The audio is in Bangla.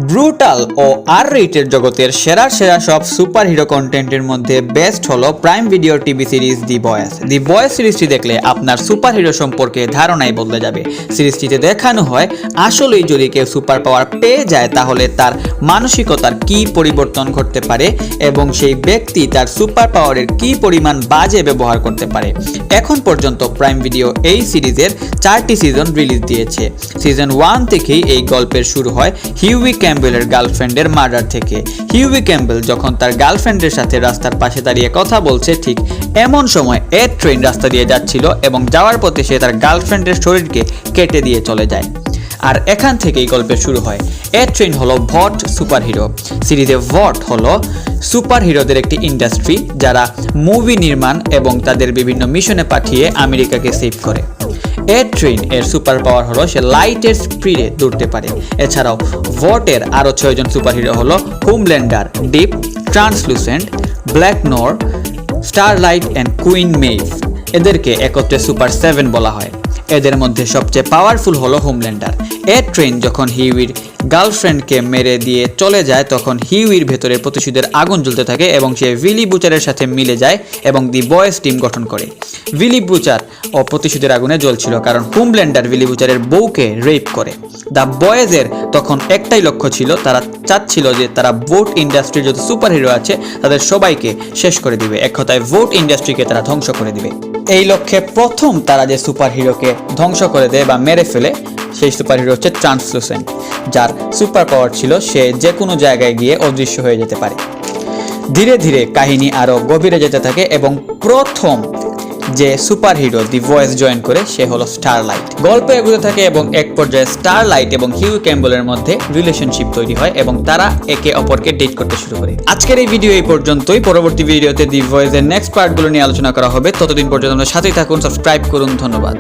ব্রুটাল ও আর রেটেড জগতের সেরা সব সুপার হিরো কন্টেন্টের মধ্যে বেস্ট হলো prime video TV series the boys. The boys সিরিজটি দেখলে আপনার সুপার হিরো সম্পর্কে ধারণাই বদলে যাবে। সিরিজটিতে দেখানো হয় আসলেই যদি কেউ সুপার পাওয়ার পেয়ে যায় তাহলে তার মানসিকতার কি পরিবর্তন ঘটতে পারে এবং সেই ব্যক্তি তার সুপার পাওয়ারের কি পরিমাণ বাজে ব্যবহার করতে পারে। এখন পর্যন্ত প্রাইম ভিডিও এই সিরিজের 4টি সিজন রিলিজ দিয়েছে। সিজন 1 থেকেই এই গল্পের শুরু হয় হিউই ক্যাম্বেলের গার্লফ্রেন্ডের মার্ডার থেকে। হিউই ক্যাম্বেল যখন তার গার্লফ্রেন্ডের সাথে রাস্তার পাশে দাঁড়িয়ে কথা বলছে, ঠিক এমন সময় ট্রেন রাস্তা দিয়ে যাচ্ছিল এবং যাওয়ার পথে সে তার গার্লফ্রেন্ডের শরীরকে কেটে দিয়ে চলে যায়। আর এখান থেকেই গল্পের শুরু হয়। ট্রেন হলো ভট সুপার হিরো। সিরিজে ভট হলো সুপার হিরোদের একটি ইন্ডাস্ট্রি যারা মুভি নির্মাণ এবং তাদের বিভিন্ন মিশনে পাঠিয়ে আমেরিকাকে সেভ করে। ট্রেন এর সুপার পাওয়ার হলো সে লাইটের স্পিডে দৌড়তে পারে। এছাড়াও ভটের আরও 6 জন সুপার হিরো হলো Homelander, Deep, Translucent, Black Noir, Starlight and Queen Maeve. এদেরকে একত্রে সুপার 7 বলা হয়। এদের মধ্যে সবচেয়ে পাওয়ারফুল হলো হোমল্যান্ডার। ট্রেন যখন হিউইর গার্লফ্রেন্ডকে মেরে দিয়ে চলে যায় তখন হিউইর ভেতরে প্রতিশোধের আগুন জ্বলতে থাকে এবং সে উইলি বুচারের সাথে মিলে যায় এবং দি বয়েজ টিম গঠন করে। উইলি বুচার ও প্রতিশোধের আগুনে জ্বলছিল কারণ হোমল্যান্ডার উইলি বুচারের বউকে রেপ করে। দ্য বয়েজের তখন একটাই লক্ষ্য ছিল, তারা চাচ্ছিল যে তারা ভোট ইন্ডাস্ট্রির যত সুপার হিরো আছে তাদের সবাইকে শেষ করে দিবে। এক কথায় ভোট ইন্ডাস্ট্রিকে তারা ধ্বংস করে দিবে। এই লক্ষ্যে প্রথম তারা যে সুপার হিরোকে ধ্বংস করে দেয় বা মেরে ফেলে সেই সুপার হিরো হচ্ছে ট্রান্সলুসেন্ট, যার সুপার পাওয়ার ছিল সে যে কোনো জায়গায় গিয়ে অদৃশ্য হয়ে যেতে পারে। ধীরে ধীরে কাহিনী আরও গভীরে যেতে থাকে এবং প্রথম যে super hero the voice join করে সে হলো স্টারলাইট। গল্প এগোতে থাকে এবং এক পর্যায়ে স্টারলাইট এবং হিউই ক্যাম্বেলের মধ্যে রিলেশনশিপ তৈরি হয় এবং তারা একে অপরকে ডেট করতে শুরু করে। আজকের এই ভিডিও এই পর্যন্তই। পরবর্তী ভিডিওতে দি ভয়েসের নেক্সট পার্টগুলো নিয়ে আলোচনা করা হবে। ততদিন পর্যন্ত আমাদের সাথেই থাকুন, সাবস্ক্রাইব করুন। ধন্যবাদ।